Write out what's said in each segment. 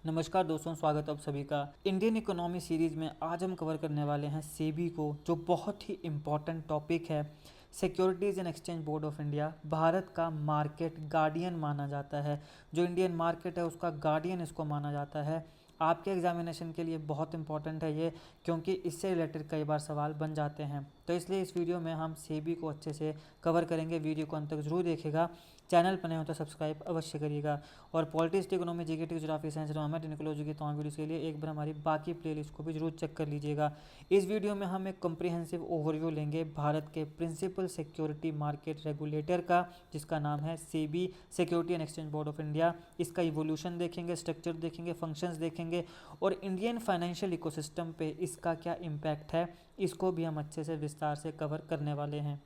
नमस्कार दोस्तों, स्वागत है आप सभी का इंडियन इकोनॉमी सीरीज में। आज हम कवर करने वाले हैं सेबी को, जो बहुत ही इम्पॉर्टेंट टॉपिक है। Securities and exchange board of India Bharat का मार्केट गार्डियन माना जाता है। जो इंडियन मार्केट है उसका गार्डियन इसको माना जाता है। आपके एग्जामिनेशन के लिए बहुत इंपॉर्टेंट है ये, क्योंकि इससे रिलेटेड कई बार सवाल बन जाते हैं। तो इसलिए इस वीडियो में हम सेबी को अच्छे से कवर करेंगे। वीडियो को अंत तक जरूर देखिएगा। चैनल पर नए हो तो सब्सक्राइब अवश्य करिएगा। और politics, economy, GK, geography, science, environment, ecology की तमाम वीडियोस के लिए एक बार हमारी बाकी प्लेलिस्ट को भी जरूर चेक कर लीजिएगा। इस वीडियो में हम एक कम्प्रिहेंसिव ओवरव्यू लेंगे भारत के प्रिंसिपल सिक्योरिटी मार्केट रेगुलेटर का, जिसका नाम है SEBI, security and exchange board of India. इसका इवोल्यूशन देखेंगे, स्ट्रक्चर देखेंगे, फंक्शंस देखेंगे और इंडियन फाइनेंशियल इकोसिस्टम पे इसका क्या इम्पैक्ट है, इसको भी हम अच्छे से विस्तार से कवर करने वाले हैं।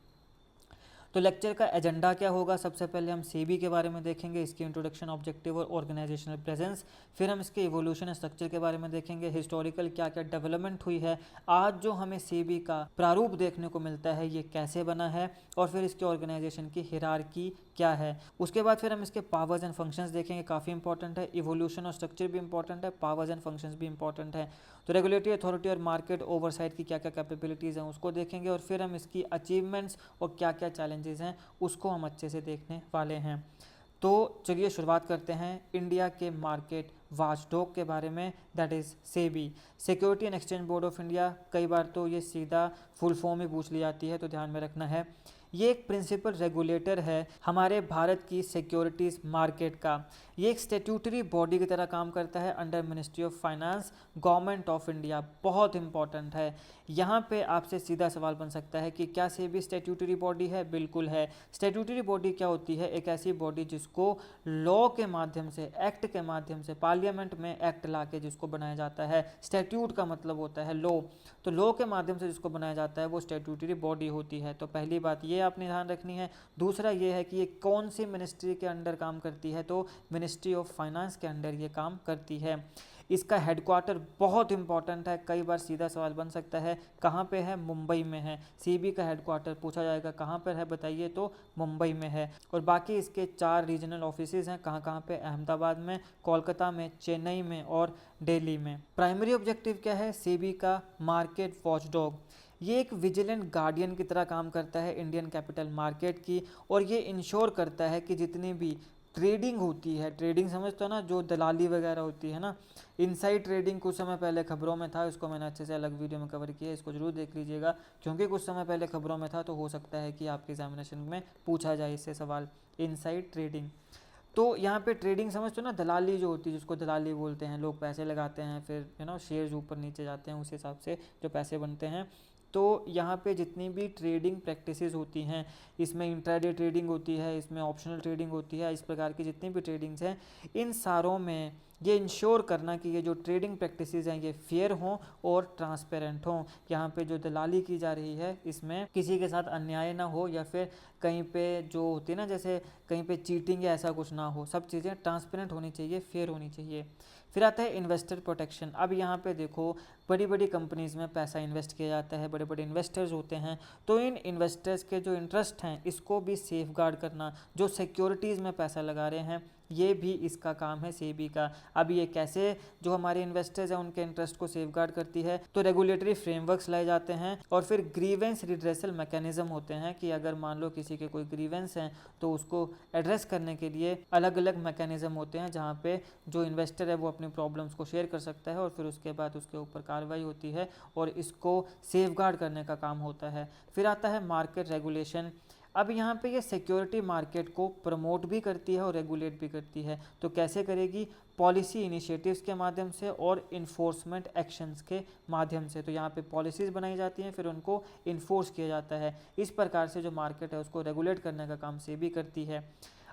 तो लेक्चर का एजेंडा क्या होगा? सबसे पहले हम सेबी के बारे में देखेंगे, इसकी इंट्रोडक्शन, ऑब्जेक्टिव और ऑर्गेनाइजेशनल प्रेजेंस। फिर हम इसके इवोल्यूशन एंड स्ट्रक्चर के बारे में देखेंगे, हिस्टोरिकल क्या क्या डेवलपमेंट हुई है, आज जो हमें सेबी का प्रारूप देखने को मिलता है ये कैसे बना है, और फिर इसके ऑर्गेनाइजेशन की हिरार्की क्या है। उसके बाद फिर हम इसके पावर्स एंड फंक्शंस देखेंगे, काफ़ी इंपॉर्टेंट है। इवोल्यूशन और स्ट्रक्चर भी इंपॉर्टेंट है, पावर्स एंड फंक्शंस भी इंपॉर्टेंट है। तो रेगुलेटरी अथॉरिटी और मार्केट ओवरसाइट की क्या क्या कैपेबिलिटीज़ हैं उसको देखेंगे, और फिर हम इसकी अचीवमेंट्स और क्या क्या चैलेंजेस हैं उसको हम अच्छे से देखने वाले हैं। तो चलिए शुरुआत करते हैं इंडिया के मार्केट वाचडॉग के बारे में, that is SEBI, security and exchange board of India. कई बार तो ये सीधा फुल फॉर्म ही पूछ ली जाती है, तो ध्यान में रखना है। ये एक प्रिंसिपल रेगुलेटर है हमारे भारत की सिक्योरिटीज़ मार्केट का। ये एक स्टैट्यूटरी बॉडी की तरह काम करता है under ministry of finance, government of India. बहुत इंपॉर्टेंट है। यहाँ पे आपसे सीधा सवाल बन सकता है कि क्या सेबी स्टैट्यूटरी बॉडी है? बिल्कुल है। स्टैट्यूटरी बॉडी क्या होती है? एक ऐसी बॉडी जिसको लॉ के माध्यम से, एक्ट के माध्यम से, पार्लियामेंट में एक्ट ला के जिसको बनाया जाता है। स्टैट्यूट का मतलब होता है लॉ, तो लॉ के माध्यम से जिसको बनाया जाता है वो स्टैट्यूटरी बॉडी होती है। तो पहली बात ये आपने ध्यान रखनी है। दूसरा ये है कि ये कौन सी मिनिस्ट्री के अंडर काम करती है, तो मिनिस्ट्री ऑफ फाइनेंस के अंडर ये काम करती है। इसका हेडक्वार्टर बहुत इंपॉर्टेंट है, कई बार सीधा सवाल बन सकता है, कहाँ पे है? मुंबई में है। सीबी का हेडक्वार्टर पूछा जाएगा कहाँ पर है बताइए, तो मुंबई में है। और बाकी इसके 4 रीजनल ऑफिसेज हैं, कहाँ कहाँ पे? अहमदाबाद में, कोलकाता में, चेन्नई में और दिल्ली में। प्राइमरी ऑब्जेक्टिव क्या है सेबी का? Market watchdog. ये एक विजिलेंट गार्डियन की तरह काम करता है इंडियन कैपिटल मार्केट की, और ये इंश्योर करता है कि जितनी भी ट्रेडिंग होती है, ट्रेडिंग समझते हो ना, जो दलाली वगैरह होती है ना, इनसाइड ट्रेडिंग कुछ समय पहले खबरों में था, इसको मैंने अच्छे से अलग वीडियो में कवर किया है, इसको जरूर देख लीजिएगा, क्योंकि कुछ समय पहले खबरों में था, तो हो सकता है कि आपके एग्जामिनेशन में पूछा जाए इससे सवाल। इनसाइड ट्रेडिंग, तो यहाँ पे ट्रेडिंग समझते हो ना, दलाली जो होती है, जिसको दलाली बोलते हैं। लोग पैसे लगाते हैं, फिर शेयर्स ऊपर नीचे जाते हैं, उस हिसाब से जो पैसे बनते हैं। तो यहाँ पे जितनी भी ट्रेडिंग प्रैक्टिसेस होती हैं, इसमें इंट्राडे ट्रेडिंग होती है, इसमें ऑप्शनल ट्रेडिंग होती है, इस प्रकार की जितनी भी ट्रेडिंग्स हैं, इन सारों में ये इंश्योर करना कि ये जो ट्रेडिंग प्रैक्टिसेस हैं ये फेयर हों और ट्रांसपेरेंट हों। यहाँ पे जो दलाली की जा रही है इसमें किसी के साथ अन्याय ना हो, या फिर कहीं पे जो होती है ना, जैसे कहीं पे चीटिंग या ऐसा कुछ ना हो। सब चीज़ें ट्रांसपेरेंट होनी चाहिए, फेयर होनी चाहिए। फिर आता है इन्वेस्टर प्रोटेक्शन। अब यहाँ पे देखो, बड़ी बड़ी कंपनीज़ में पैसा इन्वेस्ट किया जाता है, बड़े बड़े इन्वेस्टर्स होते हैं, तो इन इन्वेस्टर्स के जो इंटरेस्ट हैं इसको भी सेफ गार्ड करना। जो सिक्योरिटीज़ में पैसा लगा रहे हैं ये भी इसका काम है सेबी का। अब ये कैसे जो हमारे इन्वेस्टर्स हैं उनके इंटरेस्ट को सेफ गार्ड करती है? तो रेगुलेटरी फ्रेमवर्क्स लाए जाते हैं, और फिर ग्रीवेंस रिड्रेसल मैकेनिज्म होते हैं कि अगर मान लो किसी के कोई ग्रीवेंस हैं तो उसको एड्रेस करने के लिए अलग अलग मैकेनिज्म होते हैं, जहाँ पे जो इन्वेस्टर है वो अपनी प्रॉब्लम्स को शेयर कर सकता है, और फिर उसके बाद उसके ऊपर कार्रवाई होती है, और इसको सेफ गार्ड करने का काम होता है। फिर आता है मार्केट रेगुलेशन। अब यहाँ पे ये सिक्योरिटी मार्केट को प्रमोट भी करती है और रेगुलेट भी करती है। तो कैसे करेगी? पॉलिसी इनिशिएटिव्स के माध्यम से और इन्फोर्समेंट एक्शंस के माध्यम से। तो यहाँ पे पॉलिसीज़ बनाई जाती हैं, फिर उनको इन्फोर्स किया जाता है। इस प्रकार से जो मार्केट है उसको रेगुलेट करने का काम सेबी करती है।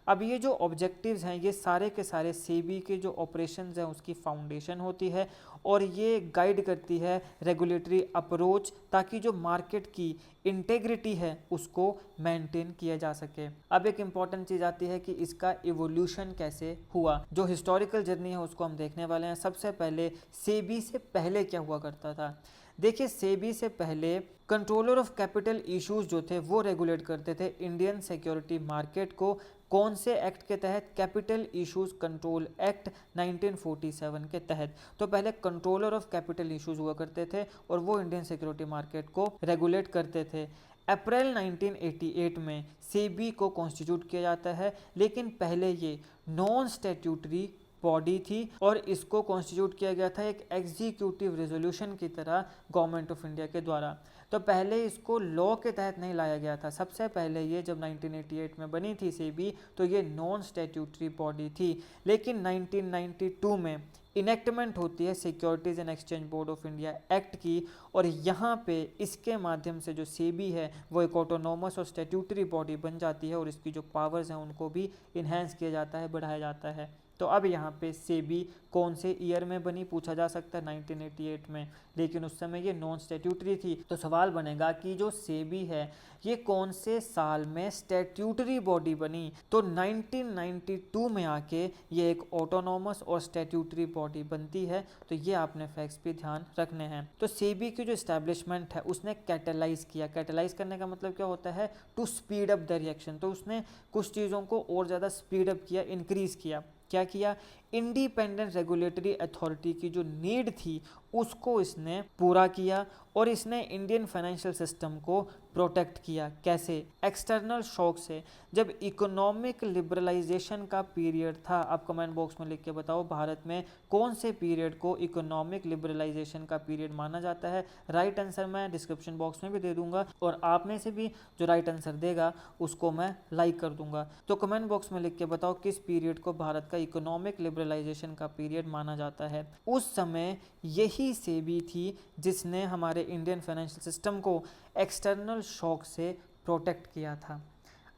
अब ये जो ऑब्जेक्टिव्स हैं ये सारे के सारे सेबी के जो ऑपरेशंस हैं उसकी फाउंडेशन होती है, और ये गाइड करती है रेगुलेटरी अप्रोच, ताकि जो मार्केट की इंटेग्रिटी है उसको मेंटेन किया जा सके। अब एक इम्पॉर्टेंट चीज़ आती है कि इसका इवोल्यूशन कैसे हुआ। जो हिस्टोरिकल जर्नी है उसको हम देखने वाले हैं। सबसे पहले सेबी से पहले क्या हुआ करता था? देखिए, सेबी से पहले कंट्रोलर ऑफ कैपिटल इश्यूज जो थे वो रेगुलेट करते थे इंडियन सिक्योरिटी मार्केट को। कौन से एक्ट के तहत? कैपिटल इश्यूज कंट्रोल एक्ट 1947 के तहत। तो पहले कंट्रोलर ऑफ कैपिटल इश्यूज हुआ करते थे और वो इंडियन सिक्योरिटी मार्केट को रेगुलेट करते थे। अप्रैल 1988 में सेबी को कॉन्स्टिट्यूट किया जाता है, लेकिन पहले ये नॉन स्टैट्यूटरी बॉडी थी और इसको कॉन्स्टिट्यूट किया गया था एक एग्जीक्यूटिव रेजोल्यूशन की तरह गवर्नमेंट ऑफ इंडिया के द्वारा। तो पहले इसको लॉ के तहत नहीं लाया गया था। सबसे पहले ये जब 1988 में बनी थी सेबी, तो ये नॉन स्टैट्यूटरी बॉडी थी। लेकिन 1992 में इनेक्टमेंट होती है securities and exchange board of India act की, और यहाँ पे इसके माध्यम से जो सेबी है वो एक ऑटोनोमस और स्टैट्यूटरी बॉडी बन जाती है और इसकी जो पावर्स हैं उनको भी इन्हेंस किया जाता है, बढ़ाया जाता है। तो अब यहाँ पे सेबी कौन से ईयर में बनी पूछा जा सकता है, 1988 में, लेकिन उस समय ये नॉन स्टैट्यूटरी थी। तो सवाल बनेगा कि जो सेबी है ये कौन से साल में स्टैट्यूटरी बॉडी बनी? तो 1992 में आके ये एक ऑटोनोमस और स्टैट्यूटरी बॉडी बनती है। तो ये आपने फैक्ट्स पे ध्यान रखने हैं। तो सेबी की जो इस्टेब्लिशमेंट है उसने कैटलाइज किया। कैटलाइज करने का मतलब क्या होता है? To speed up the reaction. तो उसने कुछ चीज़ों को और ज़्यादा स्पीड अप किया, इंक्रीज किया। क्या किया? इंडिपेंडेंट रेगुलेटरी अथॉरिटी की जो नीड थी उसको इसने पूरा किया और इसने इंडियन फाइनेंशियल सिस्टम को प्रोटेक्ट किया। कैसे? एक्सटर्नल शॉक से। जब इकोनॉमिक लिबरलाइजेशन का पीरियड था, आप कमेंट बॉक्स में लिख के बताओ भारत में कौन से पीरियड को इकोनॉमिक लिबरलाइजेशन का पीरियड माना जाता है। राइट आंसर मैं डिस्क्रिप्शन बॉक्स में भी दे दूंगा और आप में से भी जो राइट आंसर देगा उसको मैं लाइक कर दूंगा। तो कमेंट बॉक्स में लिख के बताओ किस पीरियड को भारत का इकोनॉमिक लिबरलाइजेशन का पीरियड माना जाता है। उस समय यही सेबी थी जिसने हमारे इंडियन फाइनेंशियल सिस्टम को एक्सटर्नल शॉक से प्रोटेक्ट किया था।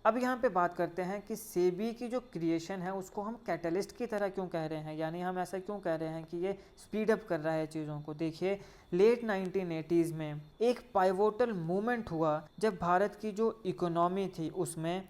अब यहाँ पे बात करते हैं कि सेबी की जो क्रिएशन है उसको हम कैटलिस्ट की तरह क्यों कह रहे हैं, यानी हम ऐसा क्यों कह रहे हैं कि ये स्पीड अप कर रहा है चीज़ों को। देखिए, लेट 1980s में एक पाइवोटल मूवमेंट हुआ जब भारत की जो इकोनॉमी थी उसमें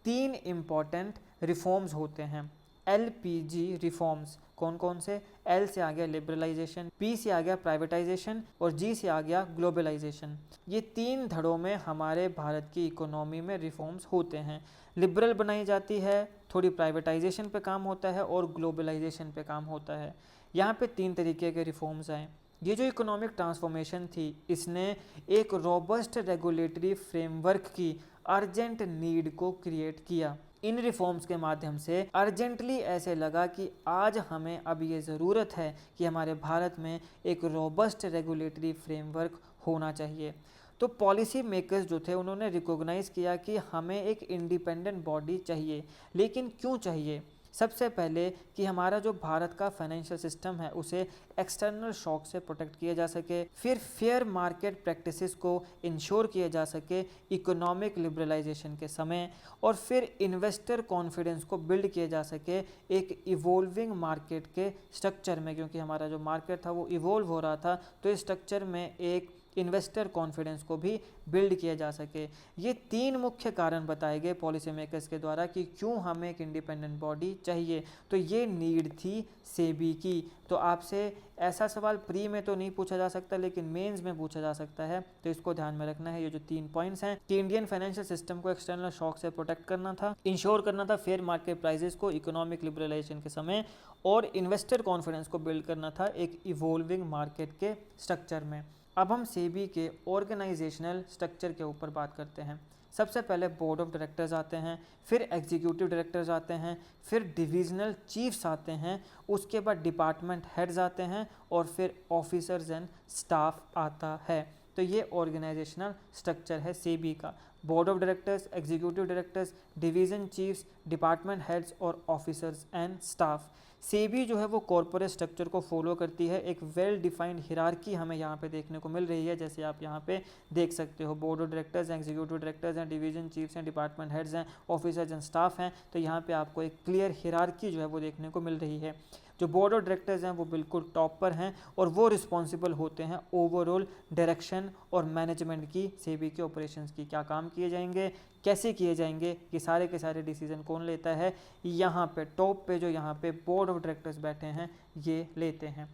3 इम्पॉर्टेंट रिफॉर्म्स होते हैं। LPG रिफॉर्म्स कौन कौन से? L से आ गया लिबरलाइजेशन, P से आ गया प्राइवेटाइजेशन और G से आ गया ग्लोबलाइजेशन। ये 3 धड़ों में हमारे भारत की इकोनॉमी में रिफॉर्म्स होते हैं। लिबरल बनाई जाती है, थोड़ी प्राइवेटाइजेशन पे काम होता है और ग्लोबलाइजेशन पे काम होता है। यहाँ पे 3 तरीके के रिफॉर्म्स आए। ये जो इकोनॉमिक ट्रांसफॉर्मेशन थी इसने एक रोबस्ट रेगुलेटरी फ्रेमवर्क की अर्जेंट नीड को क्रिएट किया। इन रिफॉर्म्स के माध्यम से अर्जेंटली ऐसे लगा कि आज हमें अब ये ज़रूरत है कि हमारे भारत में एक रोबस्ट रेगुलेटरी फ्रेमवर्क होना चाहिए। तो पॉलिसी मेकर्स जो थे उन्होंने रिकॉग्नाइज़ किया कि हमें एक इंडिपेंडेंट बॉडी चाहिए। लेकिन क्यों चाहिए? सबसे पहले कि हमारा जो भारत का फाइनेंशियल सिस्टम है उसे एक्सटर्नल शॉक से प्रोटेक्ट किया जा सके, फिर फेयर मार्केट प्रैक्टिसेस को इंश्योर किया जा सके इकोनॉमिक लिबरलाइजेशन के समय, और फिर इन्वेस्टर कॉन्फिडेंस को बिल्ड किया जा सके एक इवोल्विंग मार्केट के स्ट्रक्चर में, क्योंकि हमारा जो मार्केट था वो इवोल्व हो रहा था। तो इस स्ट्रक्चर में एक इन्वेस्टर कॉन्फिडेंस को भी बिल्ड किया जा सके। ये 3 मुख्य कारण बताए गए पॉलिसी मेकर्स के द्वारा कि क्यों हमें एक इंडिपेंडेंट बॉडी चाहिए। तो ये नीड थी सेबी की। तो आपसे ऐसा सवाल प्री में तो नहीं पूछा जा सकता लेकिन मेंस में पूछा जा सकता है, तो इसको ध्यान में रखना है। ये जो 3 पॉइंट्स हैं कि इंडियन फाइनेंशियल सिस्टम को एक्सटर्नल शॉक से प्रोटेक्ट करना था, इंश्योर करना था फेयर मार्केट प्राइसेस को इकोनॉमिक लिबरलाइजेशन के समय, और इन्वेस्टर कॉन्फिडेंस को बिल्ड करना था एक इवोल्विंग मार्केट के स्ट्रक्चर में। अब हम सेबी के ऑर्गेनाइजेशनल स्ट्रक्चर के ऊपर बात करते हैं। सबसे पहले बोर्ड ऑफ डायरेक्टर्स आते हैं, फिर एग्जीक्यूटिव डायरेक्टर्स आते हैं, फिर डिविजनल चीफ्स आते हैं, उसके बाद डिपार्टमेंट हेड्स आते हैं और फिर ऑफिसर्स एंड स्टाफ आता है। तो ये ऑर्गेनाइजेशनल स्ट्रक्चर है सेबी का। Board of directors, executive directors, division chiefs, department heads और ऑफिसर्स एंड स्टाफ। सेबी जो है वो कॉर्पोरेट स्ट्रक्चर को फॉलो करती है। एक वेल डिफाइंड हिरार्की हमें यहाँ पे देखने को मिल रही है, जैसे आप यहाँ पे देख सकते हो। बोर्ड ऑफ डायरेक्टर्स हैं, एग्जीक्यूटिव डायरेक्टर्स हैं, डिवीजन चीफ्स हैं, डिपार्टमेंट हेड्स हैं, ऑफिसर्स एंड स्टाफ हैं। तो यहाँ पे आपको एक क्लियर हिरार्की जो है वो देखने को मिल रही है। जो बोर्ड ऑफ डायरेक्टर्स हैं वो बिल्कुल टॉप पर हैं और वो रिस्पॉन्सिबल होते हैं ओवरऑल डायरेक्शन और मैनेजमेंट की, सेबी के ऑपरेशंस की। क्या काम किए जाएंगे, कैसे किए जाएंगे, ये सारे के सारे डिसीजन कौन लेता है? यहाँ पे टॉप पे जो यहाँ पे बोर्ड ऑफ डायरेक्टर्स बैठे हैं ये लेते हैं।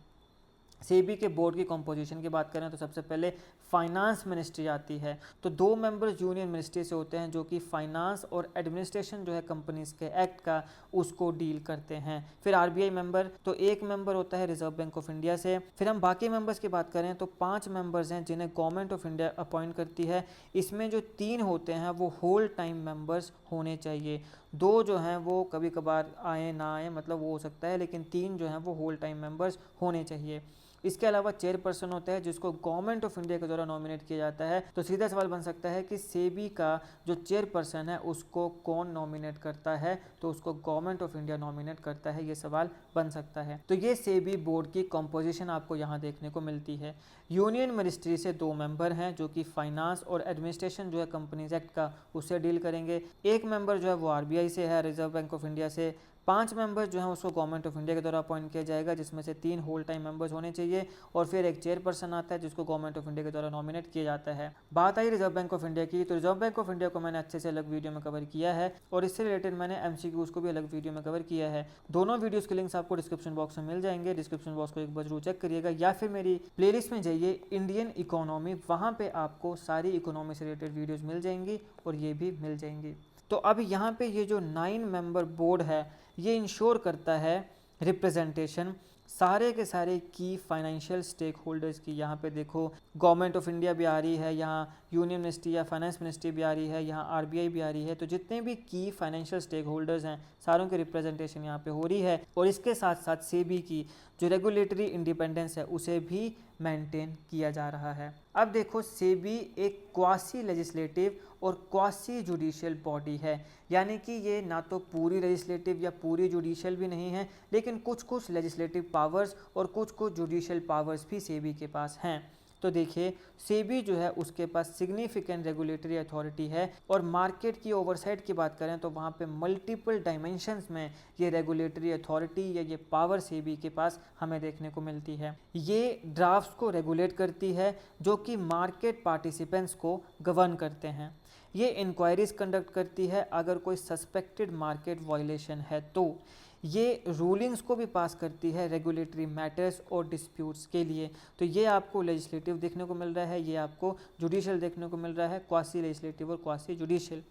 सेबी के बोर्ड की कंपोजिशन की बात करें तो सबसे पहले फाइनेंस मिनिस्ट्री आती है। तो 2 मेंबर्स यूनियन मिनिस्ट्री से होते हैं जो कि फाइनेंस और एडमिनिस्ट्रेशन जो है कंपनीज के एक्ट का उसको डील करते हैं। फिर आरबीआई मेंबर, तो 1 मेंबर होता है रिजर्व बैंक ऑफ इंडिया से। फिर हम बाकी मेंबर्स की बात करें तो 5 मेंबर्स हैं जिन्हें गवर्नमेंट ऑफ इंडिया अपॉइंट करती है। इसमें जो 3 होते हैं वो होल टाइम मेंबर्स होने चाहिए। 2 जो हैं वो कभी कभार आए ना आए, मतलब वो हो सकता है, लेकिन 3 जो हैं वो होल टाइम मेंबर्स होने चाहिए। इसके अलावा चेयरपर्सन होता है जिसको गवर्नमेंट ऑफ इंडिया के द्वारा नॉमिनेट किया जाता है। तो सीधा सवाल बन सकता है कि सेबी का जो चेयरपर्सन है उसको कौन नॉमिनेट करता है, तो उसको गवर्नमेंट ऑफ इंडिया नॉमिनेट करता है, ये सवाल बन सकता है। तो ये सेबी बोर्ड की कंपोजिशन आपको यहाँ देखने को मिलती है। यूनियन मिनिस्ट्री से 2 मेंबर हैं जो कि फाइनेंस और एडमिनिस्ट्रेशन जो है कंपनीज एक्ट का उससे डील करेंगे। 1 मेंबर जो है वो आरबीआई से है, रिजर्व बैंक ऑफ इंडिया से। 5 मेंबर्स जो हैं उसको गवर्नमेंट ऑफ इंडिया के द्वारा अपॉइंट किया जाएगा, जिसमें से 3 होल टाइम मेंबर्स होने चाहिए, और फिर एक चेयरपर्सन आता है जिसको गवर्नमेंट ऑफ इंडिया के द्वारा नॉमिनेट किया जाता है। बात आई रिजर्व बैंक ऑफ इंडिया की, तो रिजर्व बैंक ऑफ इंडिया को मैंने अच्छे से अलग वीडियो में कवर किया है और इससे रिलेटेड मैंने एमसीक्यूज को भी अलग वीडियो में कवर किया है। दोनों वीडियोज़ के लिंक्स आपको डिस्क्रिप्शन बॉक्स में मिल जाएंगे। डिस्क्रिप्शन बॉक्स को एक बार जरूर चेक करिएगा, या फिर मेरी प्लेलिस्ट में जाइए इंडियन इकोनॉमी, वहाँ पे आपको सारी इकोनॉमी से रिलेटेड वीडियोज़ मिल जाएंगी और ये भी मिल जाएंगी। तो अब यहाँ पे ये जो 9 मेंबर बोर्ड है ये इंश्योर करता है रिप्रेजेंटेशन सारे के सारे की फाइनेंशियल स्टेक होल्डर्स की। यहाँ पे देखो गवर्नमेंट ऑफ इंडिया भी आ रही है, यहाँ यूनियन मिनिस्ट्री या फाइनेंस मिनिस्ट्री भी आ रही है, यहाँ आरबीआई भी आ रही है। तो जितने भी की फाइनेंशियल स्टेक होल्डर्स हैं सारों की रिप्रेजेंटेशन यहाँ पे हो रही है, और इसके साथ साथ सेबी की जो रेगुलेटरी इंडिपेंडेंस है उसे भी मेंटेन किया जा रहा है। अब देखो सेबी एक क्वासी लेजिस्लेटिव और क्वासी जुडिशियल बॉडी है, यानी कि ये ना तो पूरी लेजिस्लेटिव या पूरी जुडिशियल भी नहीं है, लेकिन कुछ कुछ लेजिस्लेटिव पावर्स और कुछ कुछ जुडिशियल पावर्स भी सेबी के पास हैं। तो देखिए सेबी जो है उसके पास सिग्निफिकेंट रेगुलेटरी अथॉरिटी है, और मार्केट की ओवरसाइट की बात करें तो वहाँ पे मल्टीपल डायमेंशंस में ये रेगुलेटरी अथॉरिटी या ये पावर सेबी के पास हमें देखने को मिलती है। ये ड्राफ्ट्स को रेगुलेट करती है जो कि मार्केट पार्टिसिपेंट्स को गवर्न करते हैं। ये इंक्वायरीज कंडक्ट करती है अगर कोई सस्पेक्टेड मार्केट वायलेशन है, तो ये रूलिंग्स को भी पास करती है रेगुलेटरी मैटर्स और डिस्प्यूट्स के लिए। तो ये आपको लेजिस्लेटिव देखने को मिल रहा है, ये आपको जुडिशियल देखने को मिल रहा है, क्वासी लेजिस्लेटिव और क्वासी जुडिशियल।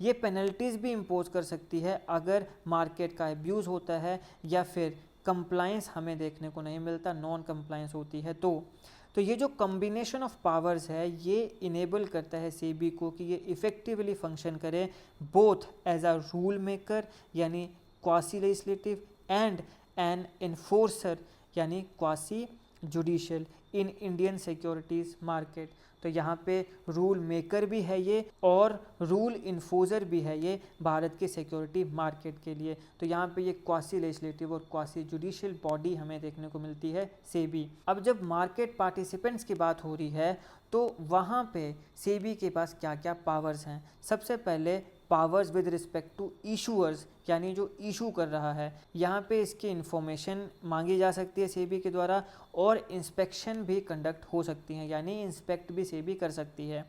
ये पेनल्टीज़ भी इम्पोज कर सकती है अगर मार्केट का अब्यूज़ होता है या फिर कंप्लाइंस हमें देखने को नहीं मिलता, नॉन कंप्लाइंस होती है। तो ये जो कम्बिनेशन ऑफ पावर्स है ये इनेबल करता है सेबी को कि ये इफ़ेक्टिवली फंक्शन करे both as a rule maker यानी quasi legislative and an enforcer यानी quasi judicial in Indian securities market. तो यहाँ पे रूल मेकर भी है ये और रूल इन्फोर्सर भी है ये भारत के सिक्योरिटी मार्केट के लिए। तो यहाँ पे ये क्वासी लेजिस्लेटिव और क्वासी जुडिशियल बॉडी हमें देखने को मिलती है सेबी। अब जब मार्केट पार्टिसिपेंट्स की बात हो रही है तो वहाँ पे सेबी के पास क्या क्या पावर्स हैं। सबसे पहले powers with respect to issuers, यानी जो इशू कर रहा है, यहाँ पे इसकी इन्फॉर्मेशन मांगी जा सकती है सेबी के द्वारा, और इंस्पेक्शन भी कंडक्ट हो सकती हैं, यानी इंस्पेक्ट भी सेबी कर सकती है।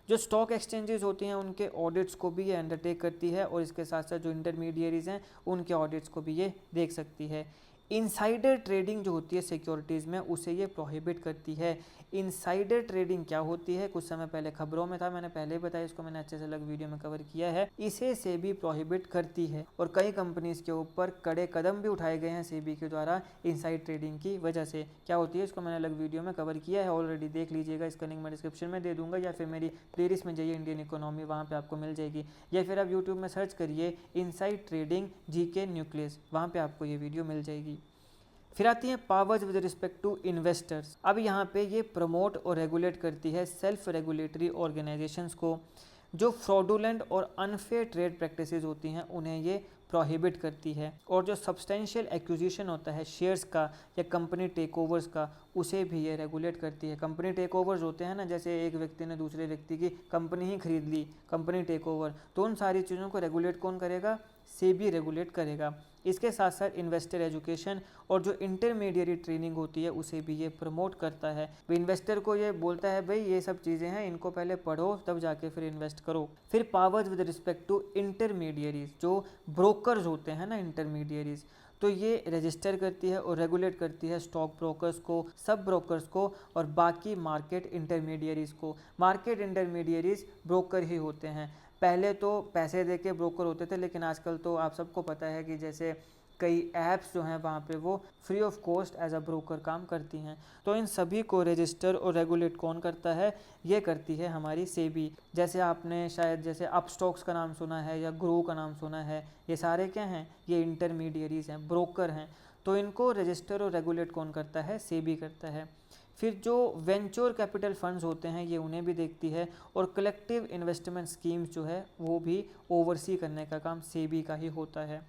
जो स्टॉक एक्सचेंजेस होती हैं उनके ऑडिट्स को भी ये अंडरटेक करती है, और इसके साथ साथ जो इंटरमीडियरीज हैं उनके ऑडिट्स को भी ये देख सकती है। इनसाइडर ट्रेडिंग जो होती है सिक्योरिटीज़ में उसे ये प्रोहिबिट करती है। इनसाइडर ट्रेडिंग क्या होती है, कुछ समय पहले खबरों में था, मैंने पहले ही बताया, इसको मैंने अच्छे से अलग वीडियो में कवर किया है। इसे सेबी प्रोहिबिट करती है, और कई कंपनीज़ के ऊपर कड़े कदम भी उठाए गए हैं सेबी के द्वारा इनसाइड ट्रेडिंग की वजह से। क्या होती है इसको मैंने अलग वीडियो में कवर किया है, ऑलरेडी देख लीजिएगा, इसका लिंक मैं डिस्क्रिप्शन में दे दूंगा, या फिर मेरी प्लेलिस्ट में जाइए इंडियन इकोनॉमी, वहाँ पर आपको मिल जाएगी, या फिर आप यूट्यूब में सर्च करिए इनसाइड ट्रेडिंग जीके न्यूक्लियस, वहाँ पर आपको ये वीडियो मिल जाएगी। फिर आती हैं powers with respect to investors. अब यहाँ पे ये प्रमोट और रेगुलेट करती है सेल्फ रेगुलेटरी ऑर्गेनाइजेशंस को। जो फ्रॉडुलेंट और अनफेयर ट्रेड प्रैक्टिसेस होती हैं उन्हें ये प्रोहिबिट करती है, और जो सब्सटेंशियल एक्विजिशन होता है शेयर्स का या कंपनी टेक ओवर्स का उसे भी ये रेगुलेट करती है। कंपनी टेक ओवर्स होते हैं ना, जैसे एक व्यक्ति ने दूसरे व्यक्ति की कंपनी ही खरीद ली, कंपनी टेक ओवर, तो उन सारी चीज़ों को रेगुलेट कौन करेगा, सेबी रेगुलेट करेगा। इसके साथ साथ इन्वेस्टर एजुकेशन और जो इंटरमीडिएट ट्रेनिंग होती है उसे भी ये प्रमोट करता है। इन्वेस्टर को ये बोलता है भाई ये सब चीज़ें हैं, इनको पहले पढ़ो तब जाके फिर इन्वेस्ट करो। फिर पावर्स विद रिस्पेक्ट टू इंटरमीडिएरीज, जो ब्रोकर्स होते हैं ना इंटरमीडिएरीज, तो ये रजिस्टर करती है और रेगुलेट करती है स्टॉक ब्रोकर्स को, सब ब्रोकर्स को और बाकी मार्केट इंटरमीडियरीज़ को। मार्केट इंटरमीडियरीज़ ब्रोकर ही होते हैं। पहले तो पैसे दे के ब्रोकर होते थे, लेकिन आजकल तो आप सबको पता है कि जैसे कई ऐप्स जो हैं वहाँ पे वो free of cost as a broker काम करती हैं। तो इन सभी को रजिस्टर और रेगुलेट कौन करता है? ये करती है हमारी सेबी। जैसे आपने शायद जैसे अपस्टॉक्स का नाम सुना है या ग्रो का नाम सुना है, ये सारे क्या हैं? ये इंटरमीडियरीज हैं, ब्रोकर हैं। तो इनको रजिस्टर और रेगुलेट कौन करता है? सेबी करता है। फिर जो वेंचर कैपिटल फंड्स होते हैं ये उन्हें भी देखती है, और कलेक्टिव इन्वेस्टमेंट स्कीम्स जो है वो भी ओवरसी करने का काम सेबी का ही होता है।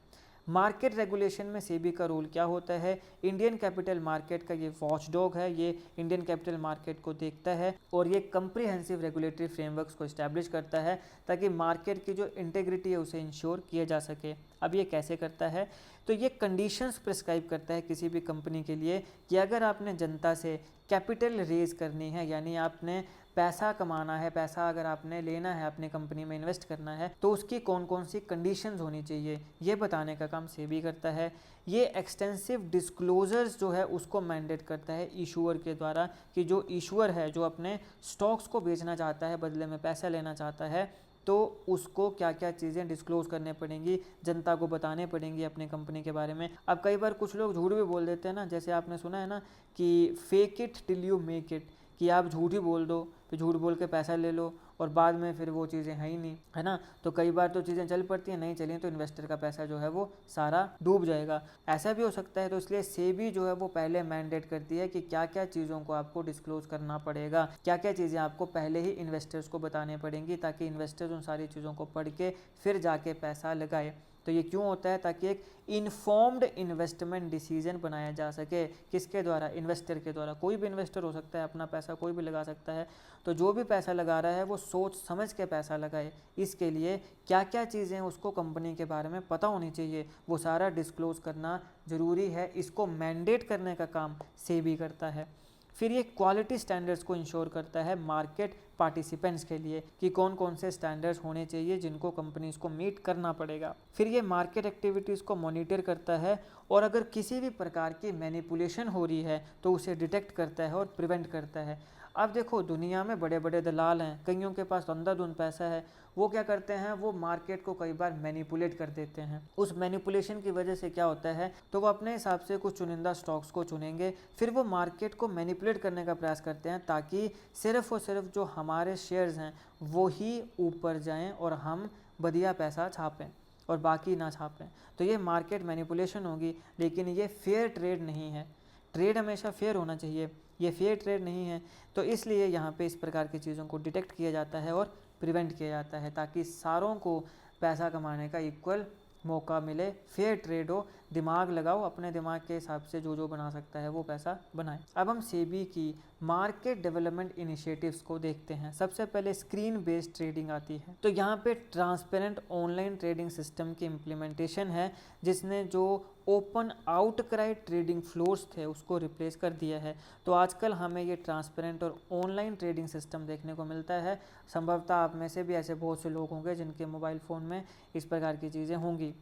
मार्केट रेगुलेशन में सेबी का रोल क्या होता है? इंडियन कैपिटल मार्केट का ये वॉचडॉग है, ये इंडियन कैपिटल मार्केट को देखता है और ये कंप्रिहेंसिव रेगुलेटरी फ्रेमवर्क्स को इस्टेब्लिश करता है ताकि मार्केट की जो इंटेग्रिटी है उसे इंश्योर किया जा सके। अब ये कैसे करता है? तो ये कंडीशंस प्रिस्क्राइब करता है किसी भी कंपनी के लिए कि अगर आपने जनता से कैपिटल रेज करनी है, यानी आपने पैसा कमाना है, पैसा अगर आपने लेना है, अपनी कंपनी में इन्वेस्ट करना है, तो उसकी कौन कौन सी कंडीशंस होनी चाहिए ये बताने का काम सेबी करता है। ये एक्सटेंसिव डिस्क्लोजर्स जो है उसको मैंडेट करता है इशूअर के द्वारा कि जो इशूअर है जो अपने स्टॉक्स को बेचना चाहता है, बदले में पैसा लेना चाहता है, तो उसको क्या क्या चीज़ें डिस्क्लोज़ करने पड़ेंगी, जनता को बताने पड़ेंगी अपनी कंपनी के बारे में। अब कई बार कुछ लोग झूठ भी बोल देते हैं ना, जैसे आपने सुना है ना कि fake it till you make it, कि आप झूठ ही बोल दो, फिर झूठ बोल के पैसा ले लो और बाद में फिर वो चीज़ें हैं ही नहीं, है ना। तो कई बार तो चीज़ें चल पड़ती हैं, नहीं चली तो इन्वेस्टर का पैसा जो है वो सारा डूब जाएगा, ऐसा भी हो सकता है। तो इसलिए सेबी जो है वो पहले मैंडेट करती है कि क्या क्या चीज़ों को आपको डिस्क्लोज करना पड़ेगा, क्या क्या चीज़ें आपको पहले ही इन्वेस्टर्स को बताने पड़ेंगी, ताकि इन्वेस्टर्स उन सारी चीज़ों को पढ़ के फिर जाके पैसा लगाए। तो ये क्यों होता है? ताकि एक इन्फॉर्म्ड इन्वेस्टमेंट डिसीजन बनाया जा सके। किसके द्वारा? इन्वेस्टर के द्वारा। कोई भी इन्वेस्टर हो सकता है, अपना पैसा कोई भी लगा सकता है। तो जो भी पैसा लगा रहा है वो सोच समझ के पैसा लगाए। इसके लिए क्या क्या चीज़ें उसको कंपनी के बारे में पता होनी चाहिए, वो सारा डिस्क्लोज करना ज़रूरी है। इसको मैंडेट करने का काम सेबी करता है। फिर ये क्वालिटी स्टैंडर्ड्स को इंश्योर करता है मार्केट पार्टिसिपेंट्स के लिए कि कौन कौन से स्टैंडर्ड्स होने चाहिए जिनको कंपनीज को मीट करना पड़ेगा। फिर ये मार्केट एक्टिविटीज़ को मॉनिटर करता है और अगर किसी भी प्रकार की मैनिपुलेशन हो रही है तो उसे डिटेक्ट करता है और प्रिवेंट करता है। अब देखो दुनिया में बड़े बड़े दलाल हैं, कईयों के पास अंधाधुंध पैसा है, वो क्या करते हैं? वो मार्केट को कई बार मैनिपुलेट कर देते हैं। उस मैनिपुलेशन की वजह से क्या होता है? तो वो अपने हिसाब से कुछ चुनिंदा स्टॉक्स को चुनेंगे, फिर वो मार्केट को मैनिपुलेट करने का प्रयास करते हैं ताकि सिर्फ और सिर्फ जो हमारे शेयर्स हैं वो ही ऊपर जाएं और हम बढ़िया पैसा छापें और बाकी ना छापें। तो ये मार्केट मैनिपुलेशन होगी, लेकिन ये फेयर ट्रेड नहीं है। ट्रेड हमेशा फेयर होना चाहिए, ये फेयर ट्रेड नहीं है। तो इसलिए यहाँ पे इस प्रकार की चीज़ों को डिटेक्ट किया जाता है और प्रिवेंट किया जाता है ताकि सारों को पैसा कमाने का इक्वल मौका मिले, फेयर ट्रेड हो। दिमाग लगाओ, अपने दिमाग के हिसाब से जो जो बना सकता है वो पैसा बनाए। अब हम सेबी की मार्केट डेवलपमेंट इनिशिएटिव्स को देखते हैं। सबसे पहले स्क्रीन बेस्ड ट्रेडिंग आती है। तो यहाँ पे ट्रांसपेरेंट ऑनलाइन ट्रेडिंग सिस्टम की इम्प्लीमेंटेशन है, जिसने जो ओपन आउटक्राई ट्रेडिंग फ्लोर्स थे उसको रिप्लेस कर दिया है। तो आजकल हमें ये ट्रांसपेरेंट और ऑनलाइन ट्रेडिंग सिस्टम देखने को मिलता है। संभवतः आप में से भी ऐसे बहुत से लोग होंगे जिनके मोबाइल फ़ोन में इस प्रकार की चीज़ें होंगी।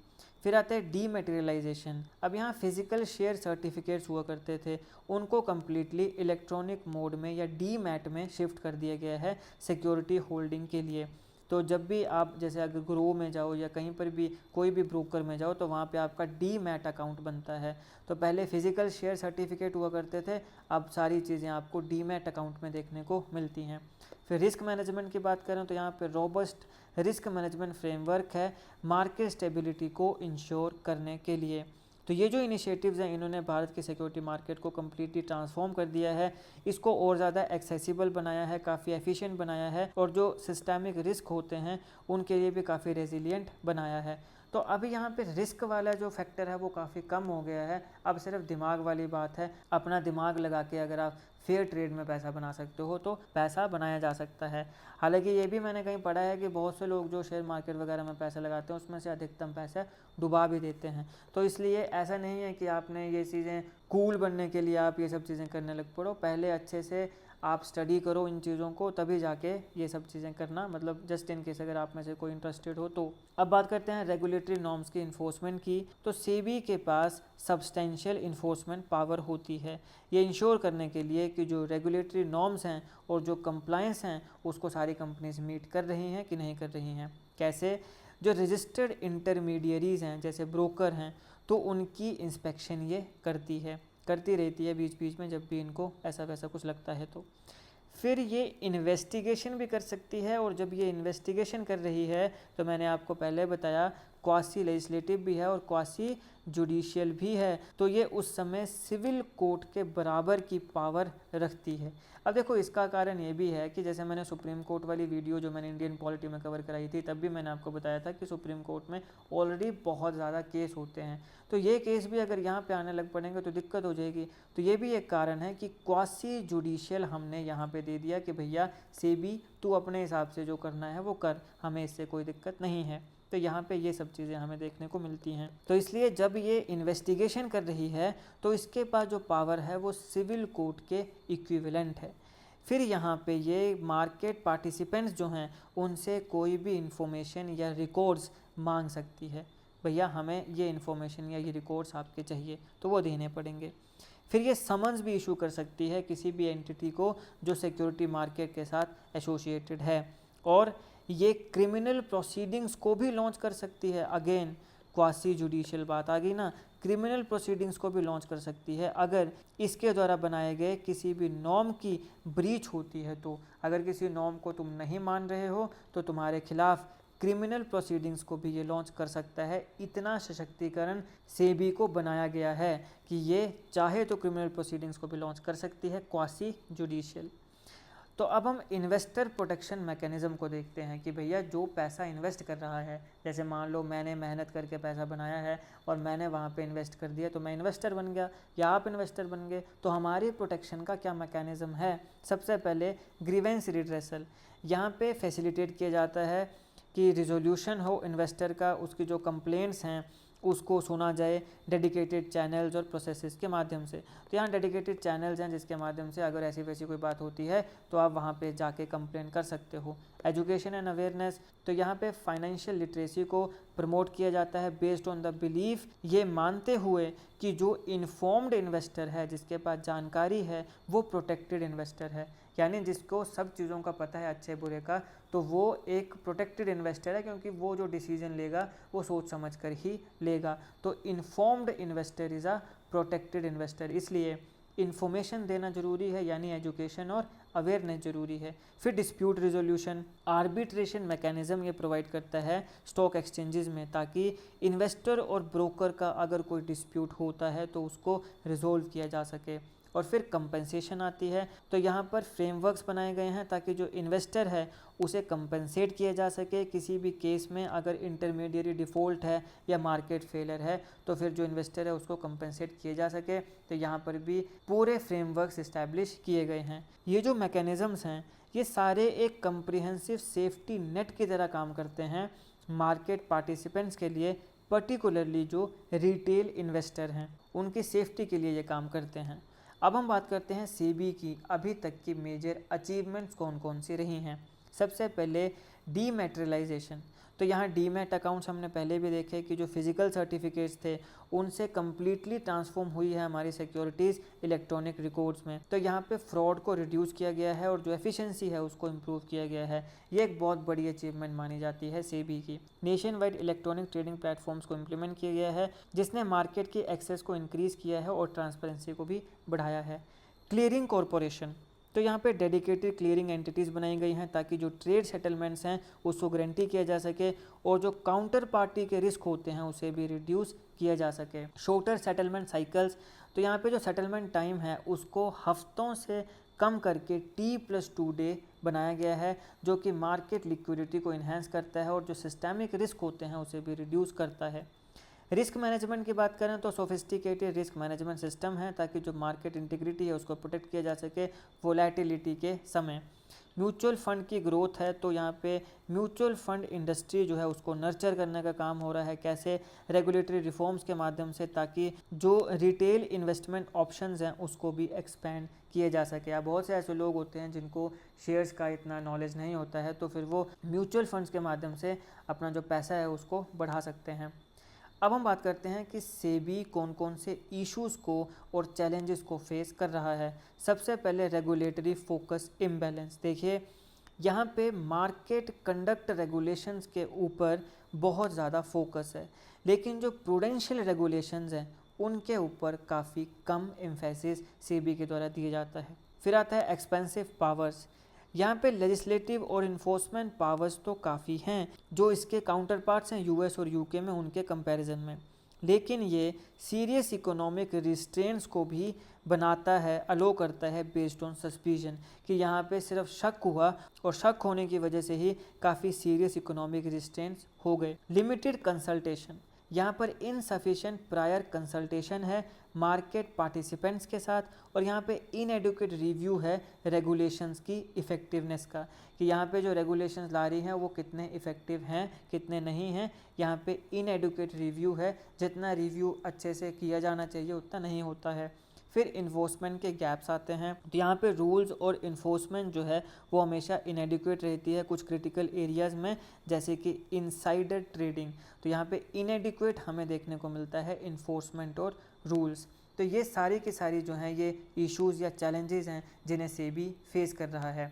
फिर आते हैं डीमैटेरियलाइजेशन। अब यहाँ फिजिकल शेयर सर्टिफिकेट्स हुआ करते थे, उनको कम्प्लीटली इलेक्ट्रॉनिक मोड में या डीमैट में शिफ्ट कर दिया गया है सिक्योरिटी होल्डिंग के लिए। तो जब भी आप जैसे अगर ग्रो में जाओ या कहीं पर भी कोई भी ब्रोकर में जाओ तो वहाँ पे आपका डीमैट अकाउंट बनता है। तो पहले फिजिकल शेयर सर्टिफिकेट हुआ करते थे, अब सारी चीज़ें आपको डीमैट अकाउंट में देखने को मिलती हैं। फिर रिस्क मैनेजमेंट की बात करें तो यहाँ पे रोबस्ट रिस्क मैनेजमेंट फ्रेमवर्क है मार्केट स्टेबिलिटी को इंश्योर करने के लिए। तो ये जो इनिशिएटिव्स हैं इन्होंने भारत की सिक्योरिटी मार्केट को कम्प्लीटली ट्रांसफॉर्म कर दिया है, इसको और ज़्यादा एक्सेसिबल बनाया है, काफ़ी एफिशिएंट बनाया है और जो सिस्टमिक रिस्क होते हैं उनके लिए भी काफ़ी रेजिलिएंट बनाया है। तो अभी यहाँ पे रिस्क वाला जो फैक्टर है वो काफ़ी कम हो गया है, अब सिर्फ दिमाग वाली बात है। अपना दिमाग लगा के अगर आप फेयर ट्रेड में पैसा बना सकते हो तो पैसा बनाया जा सकता है। हालांकि ये भी मैंने कहीं पढ़ा है कि बहुत से लोग जो शेयर मार्केट वगैरह में पैसा लगाते हैं उसमें से अधिकतम पैसा डुबा भी देते हैं। तो इसलिए ऐसा नहीं है कि आपने ये चीज़ें कूल बनने के लिए आप ये सब चीज़ें करने लग पड़ो, पहले अच्छे से आप स्टडी करो इन चीज़ों को, तभी जाके ये सब चीज़ें करना, मतलब जस्ट इन केस अगर आप में से कोई इंटरेस्टेड हो तो। अब बात करते हैं रेगुलेटरी नॉर्म्स की इन्फोर्समेंट की। तो सेबी के पास सब्सटेंशियल इन्फोर्समेंट पावर होती है ये इंश्योर करने के लिए कि जो रेगुलेटरी नॉर्म्स हैं और जो कंप्लायंस हैं उसको सारी कंपनीज मीट कर रही हैं कि नहीं कर रही हैं। कैसे? जो रजिस्टर्ड इंटरमीडियरीज़ हैं जैसे ब्रोकर हैं, तो उनकी इंस्पेक्शन ये करती रहती है बीच बीच में, जब भी इनको ऐसा वैसा कुछ लगता है तो। फिर ये इन्वेस्टिगेशन भी कर सकती है, और जब ये इन्वेस्टिगेशन कर रही है तो मैंने आपको पहले बताया क्वासी लेजिस्लेटिव भी है और क्वासी जुडिशियल भी है, तो ये उस समय सिविल कोर्ट के बराबर की पावर रखती है। अब देखो इसका कारण ये भी है कि जैसे मैंने सुप्रीम कोर्ट वाली वीडियो जो मैंने इंडियन पॉलिटी में कवर कराई थी, तब भी मैंने आपको बताया था कि सुप्रीम कोर्ट में ऑलरेडी बहुत ज़्यादा केस होते हैं, तो ये केस भी अगर यहाँ पे आने लग पड़ेंगे तो दिक्कत हो जाएगी। तो ये भी एक कारण है कि क्वासी जुडिशियल हमने यहाँ पे दे दिया कि भैया सेबी तू अपने हिसाब से जो करना है वो कर, हमें इससे कोई दिक्कत नहीं है। तो यहाँ पे ये सब चीज़ें हमें देखने को मिलती हैं। तो इसलिए जब ये इन्वेस्टिगेशन कर रही है तो इसके पास जो पावर है वो सिविल कोर्ट के इक्विवेलेंट है। फिर यहाँ पे ये मार्केट पार्टिसिपेंट्स जो हैं उनसे कोई भी इंफॉर्मेशन या रिकॉर्ड्स मांग सकती है, भैया हमें ये इन्फॉर्मेशन या ये रिकॉर्ड्स आपके चाहिए, तो वो देने पड़ेंगे। फिर ये समन्स भी इशू कर सकती है किसी भी एंटिटी को जो सिक्योरिटी मार्केट के साथ एसोसिएटेड है, और ये क्रिमिनल प्रोसीडिंग्स को भी लॉन्च कर सकती है। अगेन क्वासी जुडिशियल बात आ गई ना, क्रिमिनल प्रोसीडिंग्स को भी लॉन्च कर सकती है अगर इसके द्वारा बनाए गए किसी भी नॉर्म की ब्रीच होती है। तो अगर किसी नॉर्म को तुम नहीं मान रहे हो तो तुम्हारे खिलाफ क्रिमिनल प्रोसीडिंग्स को भी ये लॉन्च कर सकता है। इतना सशक्तिकरण सेबी को बनाया गया है कि ये चाहे तो क्रिमिनल प्रोसीडिंग्स को भी लॉन्च कर सकती है क्वासी जुडिशियल। तो अब हम इन्वेस्टर प्रोटेक्शन मैकेनिज़्म को देखते हैं कि भैया जो पैसा इन्वेस्ट कर रहा है, जैसे मान लो मैंने मेहनत करके पैसा बनाया है और मैंने वहाँ पे इन्वेस्ट कर दिया, तो मैं इन्वेस्टर बन गया या आप इन्वेस्टर बन गए, तो हमारी प्रोटेक्शन का क्या मैकेनिज़्म है? सबसे पहले ग्रीवेंस रिड्रेसल यहाँ पे फैसिलिटेट किया जाता है कि रिजोल्यूशन हो इन्वेस्टर का, उसकी जो कंप्लेंट्स हैं उसको सुना जाए डेडिकेटेड चैनल्स और प्रोसेसेस के माध्यम से। तो यहाँ डेडिकेटेड चैनल्स हैं जिसके माध्यम से अगर ऐसी वैसी कोई बात होती है तो आप वहाँ पे जाके कंप्लेन कर सकते हो। एजुकेशन एंड अवेयरनेस, तो यहाँ पे फाइनेंशियल लिटरेसी को प्रमोट किया जाता है बेस्ड ऑन द बिलीफ, ये मानते हुए कि जो इन्फॉर्म्ड इन्वेस्टर है, जिसके पास जानकारी है, वो प्रोटेक्टेड इन्वेस्टर है, यानी जिसको सब चीज़ों का पता है अच्छे बुरे का, तो वो एक प्रोटेक्टेड इन्वेस्टर है, क्योंकि वो जो डिसीजन लेगा वो सोच समझ कर ही लेगा। तो informed investor is a protected investor. इसलिए इन्फॉर्मेशन देना जरूरी है, यानी एजुकेशन और अवेयरनेस जरूरी है। फिर डिस्प्यूट रिजोल्यूशन, आर्बिट्रेशन मैकेनिज्म ये प्रोवाइड करता है स्टॉक एक्सचेंजेस में, ताकि इन्वेस्टर और ब्रोकर का अगर कोई डिस्प्यूट होता है तो उसको रिजोल्व किया जा सके। और फिर कंपनसेशन आती है, तो यहाँ पर फ्रेमवर्क्स बनाए गए हैं ताकि जो इन्वेस्टर है उसे कंपनसेट किया जा सके किसी भी केस में। अगर इंटरमीडिएरी डिफ़ॉल्ट है या मार्केट फेलर है तो फिर जो इन्वेस्टर है उसको कंपनसेट किए जा सके। तो यहाँ पर भी पूरे फ्रेमवर्क्स इस्टेब्लिश किए गए हैं। ये जो मैकेनिज़म्स हैं ये सारे एक कम्प्रिहेंसिव सेफ्टी नेट की तरह काम करते हैं मार्केट पार्टिसिपेंट्स के लिए, पर्टिकुलरली जो रिटेल इन्वेस्टर हैं उनकी सेफ्टी के लिए ये काम करते हैं। अब हम बात करते हैं सेबी की अभी तक की मेजर अचीवमेंट्स कौन कौन सी रही हैं। सबसे पहले डीमैटेरियलाइजेशन, तो यहाँ डीमैट अकाउंट्स हमने पहले भी देखे कि जो फिजिकल सर्टिफिकेट्स थे उनसे कम्प्लीटली ट्रांसफॉर्म हुई है हमारी सिक्योरिटीज़ इलेक्ट्रॉनिक रिकॉर्ड्स में। तो यहाँ पे फ्रॉड को रिड्यूस किया गया है और जो एफिशिएंसी है उसको इम्प्रूव किया गया है। ये एक बहुत बड़ी अचीवमेंट मानी जाती है सेबी की। Nation wide electronic trading platforms को इम्प्लीमेंट किया गया है जिसने मार्केट की एक्सेस को इंक्रीज़ किया है और ट्रांसपेरेंसी को भी बढ़ाया है। क्लियरिंग कॉरपोरेशन, तो यहाँ पे डेडिकेटेड क्लियरिंग एंटिटीज़ बनाई गई हैं ताकि जो ट्रेड सेटलमेंट्स हैं उसको गारंटी किया जा सके और जो काउंटर पार्टी के रिस्क होते हैं उसे भी रिड्यूस किया जा सके। शॉर्टर सेटलमेंट साइकिल्स, तो यहाँ पे जो सेटलमेंट टाइम है उसको हफ्तों से कम करके T+2 डे बनाया गया है, जो कि मार्केट लिक्विडिटी को इन्हेंस करता है और जो सिस्टेमिक रिस्क होते हैं उसे भी रिड्यूस करता है। रिस्क मैनेजमेंट की बात करें तो सोफिस्टिकेटेड रिस्क मैनेजमेंट सिस्टम है ताकि जो मार्केट इंटीग्रिटी है उसको प्रोटेक्ट किया जा सके वोलेटिलिटी के समय। म्यूचुअल फंड की ग्रोथ है, तो यहाँ पे म्यूचुअल फंड इंडस्ट्री जो है उसको नर्चर करने का काम हो रहा है। कैसे? रेगुलेटरी रिफॉर्म्स के माध्यम से, ताकि जो रिटेल इन्वेस्टमेंट ऑप्शंस हैं उसको भी एक्सपेंड किए जा सके। अब बहुत से ऐसे लोग होते हैं जिनको शेयर्स का इतना नॉलेज नहीं होता है, तो फिर वो म्यूचुअल फंड्स के माध्यम से अपना जो पैसा है उसको बढ़ा सकते हैं। अब हम बात करते हैं कि सेबी कौन कौन से इश्यूज़ को और चैलेंजेस को फेस कर रहा है। सबसे पहले रेगुलेटरी फोकस इम्बैलेंस। देखिए, यहाँ पे मार्केट कंडक्ट रेगुलेशंस के ऊपर बहुत ज़्यादा फोकस है, लेकिन जो प्रूडेंशियल रेगुलेशंस हैं उनके ऊपर काफ़ी कम एम्फेसिस सेबी के द्वारा दिया जाता है। फिर आता है एक्सपेंसिव पावर्स। यहाँ पे लेजिस्लेटिव और इन्फोर्समेंट पावर्स तो काफ़ी हैं जो इसके काउंटर पार्ट्स हैं यूएस और यूके में, उनके कंपैरिजन में, लेकिन ये सीरियस इकोनॉमिक रिस्ट्रेंट्स को भी बनाता है, अलो करता है बेस्ड ऑन सस्पिशन, कि यहाँ पे सिर्फ शक हुआ और शक होने की वजह से ही काफ़ी सीरियस इकोनॉमिक रिस्ट्रेंट्स हो गए। लिमिटेड कंसल्टेशन, यहाँ पर इनसफिशिएंट प्रायर कंसल्टेशन है मार्केट पार्टिसिपेंट्स के साथ, और यहाँ पे इनएडुकेट रिव्यू है रेगुलेशंस की इफ़ेक्टिवनेस का, कि यहाँ पे जो रेगुलेशंस ला रही हैं वो कितने इफ़ेक्टिव हैं कितने नहीं हैं। यहाँ पे इनएडुकेट रिव्यू है, जितना रिव्यू अच्छे से किया जाना चाहिए उतना नहीं होता है। फिर इन्फोर्समेंट के गैप्स आते हैं, तो यहाँ पे रूल्स और इन्फोर्समेंट जो है वो हमेशा इनएडिक्वेट रहती है कुछ क्रिटिकल एरियाज़ में, जैसे कि इनसाइडर ट्रेडिंग। तो यहाँ पे इनएडिक्वेट हमें देखने को मिलता है इन्फोर्समेंट और रूल्स। तो ये सारी की सारी जो हैं ये इश्यूज़ या चैलेंजेस हैं जिन्हें सेबी फेस कर रहा है।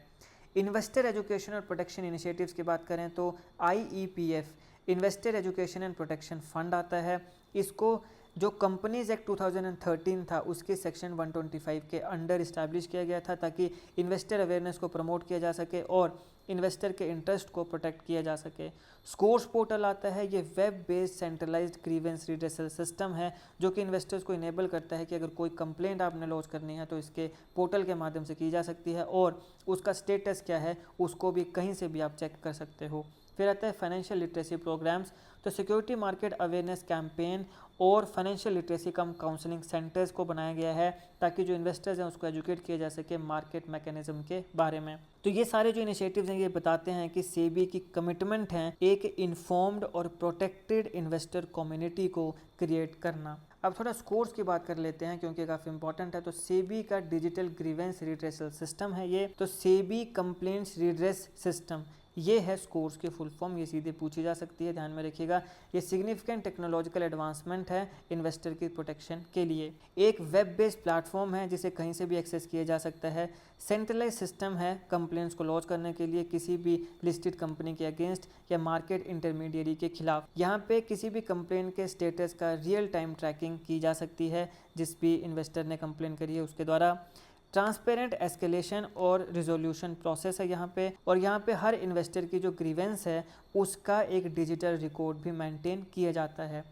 इन्वेस्टर एजुकेशन और प्रोटेक्शन इनिशिएटिव्स की बात करें तो IEPF, investor education and protection fund आता है। इसको जो कंपनीज एक्ट 2013 था उसके सेक्शन 125 के अंडर इस्टेब्लिश किया गया था, ताकि इन्वेस्टर अवेयरनेस को प्रमोट किया जा सके और इन्वेस्टर के इंटरेस्ट को प्रोटेक्ट किया जा सके। स्कोर्स पोर्टल आता है, ये web based centralised grievance redressal system है जो कि इन्वेस्टर्स को इनेबल करता है कि अगर कोई कंप्लेंट आपने लॉन्च करनी है तो इसके पोर्टल के माध्यम से की जा सकती है, और उसका स्टेटस क्या है उसको भी कहीं से भी आप चेक कर सकते हो। फिर आता है फाइनेंशियल लिटरेसी प्रोग्राम्स, तो सिक्योरिटी मार्केट अवेयरनेस कैंपेन और फाइनेंशियल लिटरेसी कम काउंसलिंग सेंटर्स को बनाया गया है, ताकि जो इन्वेस्टर्स हैं उसको एजुकेट किया जा सके मार्केट मैकेनिज्म के बारे में। तो ये सारे जो इनिशिएटिव्स हैं ये बताते हैं कि सेबी की कमिटमेंट है एक इन्फॉर्म्ड और प्रोटेक्टेड इन्वेस्टर कम्युनिटी को क्रिएट करना। अब थोड़ा स्कोर्स की बात कर लेते हैं क्योंकि काफ़ी इंपॉर्टेंट है। तो सेबी का डिजिटल ग्रीवेंस रिड्रेसल सिस्टम है ये, तो सेबी कंप्लेंट्स रिड्रेस सिस्टम, ये है स्कोर्स की फुल फॉर्म, ये सीधे पूछी जा सकती है, ध्यान में रखिएगा। ये सिग्निफिकेंट टेक्नोलॉजिकल एडवांसमेंट है इन्वेस्टर की प्रोटेक्शन के लिए। एक वेब बेस्ड प्लेटफॉर्म है जिसे कहीं से भी एक्सेस किया जा सकता है। सेंट्रलाइज सिस्टम है कंप्लेंट्स को लॉन्च करने के लिए किसी भी लिस्टेड कंपनी के अगेंस्ट या मार्केट इंटरमीडियरी के खिलाफ। यहाँ पे किसी भी कंप्लेंट के स्टेटस का रियल टाइम ट्रैकिंग की जा सकती है जिस भी इन्वेस्टर ने कंप्लेंट करी है उसके द्वारा। ट्रांसपेरेंट एस्केलेशन और रिजोल्यूशन प्रोसेस है यहाँ पे, और यहाँ पे हर इन्वेस्टर की जो ग्रीवेंस है उसका एक डिजिटल रिकॉर्ड भी मेंटेन किया जाता है।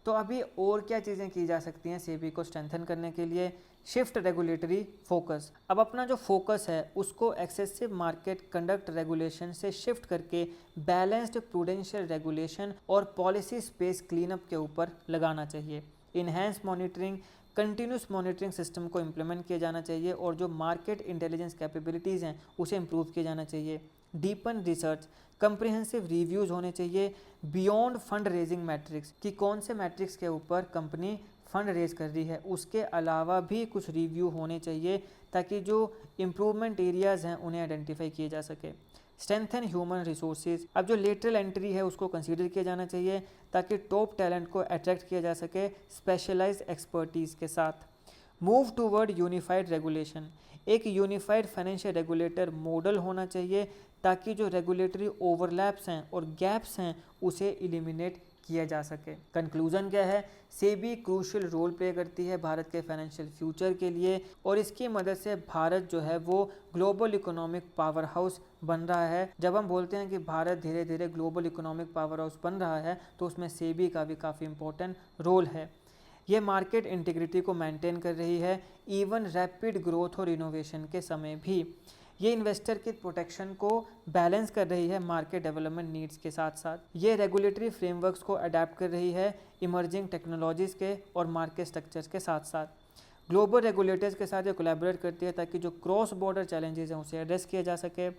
तो अभी और क्या चीज़ें की जा सकती हैं सेबी को स्ट्रेंथन करने के लिए? Shift regulatory focus. अब अपना जो फोकस है उसको एक्सेसिव मार्केट कंडक्ट रेगुलेशन से शिफ्ट करके बैलेंस्ड प्रूडेंशियल रेगुलेशन और पॉलिसी स्पेस क्लीनअप के ऊपर लगाना चाहिए। Enhance monitoring, continuous monitoring system को इम्प्लीमेंट किया जाना चाहिए, और जो मार्केट इंटेलिजेंस कैपेबिलिटीज़ हैं उसे इम्प्रूव किया जाना चाहिए। डीपन रिसर्च, कंप्रिहेंसिव रिव्यूज़ होने चाहिए बियॉन्ड फंड रेजिंग मैट्रिक्स, कि कौन से मैट्रिक्स के ऊपर कंपनी फंड रेज कर रही है, उसके अलावा भी कुछ रिव्यू होने चाहिए ताकि जो इम्प्रूवमेंट एरियाज़ हैं उन्हें आइडेंटिफाई किए जा सके। स्ट्रेंथन ह्यूमन रिसोर्सेज, अब जो लेटरल एंट्री है उसको कंसीडर किया जाना चाहिए ताकि टॉप टैलेंट को अट्रैक्ट किया जा सके स्पेशलाइज्ड एक्सपर्टीज़ के साथ। मूव टूवर्ड यूनिफाइड रेगुलेशन, एक यूनिफाइड फाइनेंशियल रेगुलेटर मॉडल होना चाहिए ताकि जो रेगुलेटरी ओवरलैप्स हैं और गैप्स हैं उसे एलिमिनेट किया जा सके। कंक्लूजन क्या है? सेबी क्रूशियल रोल प्ले करती है भारत के फाइनेंशियल फ्यूचर के लिए, और इसकी मदद से भारत जो है वो ग्लोबल इकोनॉमिक पावर हाउस बन रहा है। जब हम बोलते हैं कि भारत धीरे धीरे ग्लोबल इकोनॉमिक पावर हाउस बन रहा है तो उसमें सेबी का भी काफ़ी इंपॉर्टेंट रोल है। ये मार्केट इंटीग्रिटी को मेंटेन कर रही है इवन रैपिड ग्रोथ और इनोवेशन के समय भी। ये इन्वेस्टर की प्रोटेक्शन को बैलेंस कर रही है मार्केट डेवलपमेंट नीड्स के साथ साथ। ये रेगुलेटरी फ्रेमवर्क्स को अडेप्ट कर रही है इमर्जिंग टेक्नोलॉजीज़ के और मार्केट स्ट्रक्चर्स के साथ साथ। ग्लोबल रेगुलेटर्स के साथ ये कोलैबोरेट करती है ताकि जो क्रॉस बॉर्डर चैलेंजेस हैं उसे एड्रेस किया जा सके।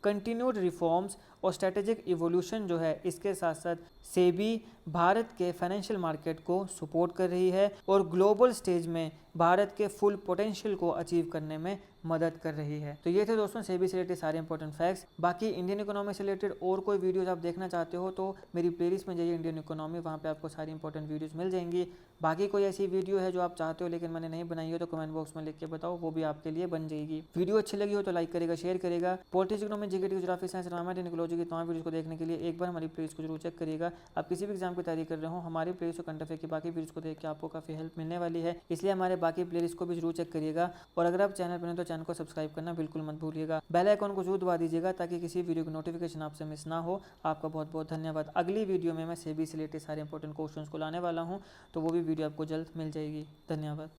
कंटिन्यूड रिफॉर्म्स और स्ट्रेटेजिक इवोल्यूशन जो है इसके साथ साथ सेबी भारत के फाइनेंशियल मार्केट को सपोर्ट कर रही है और ग्लोबल स्टेज में भारत के फुल पोटेंशियल को अचीव करने में मदद कर रही है। तो ये थे दोस्तों सेबी से रिलेटेड सारे इंपॉर्टेंट फैक्ट्स। बाकी इंडियन इकोनॉमी से रिलेटेड और कोई वीडियोस आप देखना चाहते हो तो मेरी प्लेलिस्ट में जाइए इंडियन इकोनॉमी, वहाँ पे आपको सारी इंपॉर्टेंट वीडियोस मिल जाएंगी। बाकी कोई ऐसी वीडियो है जो आप चाहते हो लेकिन मैंने नहीं बनाई हो तो कमेंट बॉक्स में लिख के बताओ, वो भी आपके लिए बन जाएगी। वीडियो अच्छी लगी हो तो लाइक करेगा, शेयर करेगा। Politics, economy, GK, geography, science, environment, ecology की तमाम वीडियोस को देखने के लिए एक बार हमारी प्लेलिस्ट को जरूर चेक करिएगा। आप किसी भी एग्जाम की तैयारी कर रहे हो, हमारी प्लेलिस्ट और करंट अफेयर की बाकी वीडियोस को देख के आपको काफी हेल्प मिलने वाली है, इसलिए हमारे बाकी प्लेलिस्ट को भी जरूर चेक करिएगा। और अगर आप चैनल पर हैं तो चैनल को सब्सक्राइब करना बिल्कुल मत भूलिएगा। बेल आइकन को जरूर दबा दीजिएगा ताकि किसी वीडियो की नोटिफिकेशन आपसे मिस ना हो। आपका बहुत बहुत धन्यवाद। अगली वीडियो में मैं सेबी से रिलेटेड सारे इंपॉर्टेंट क्वेश्चंस को लाने वाला हूं, तो वो भी वीडियो आपको जल्द मिल जाएगी। धन्यवाद।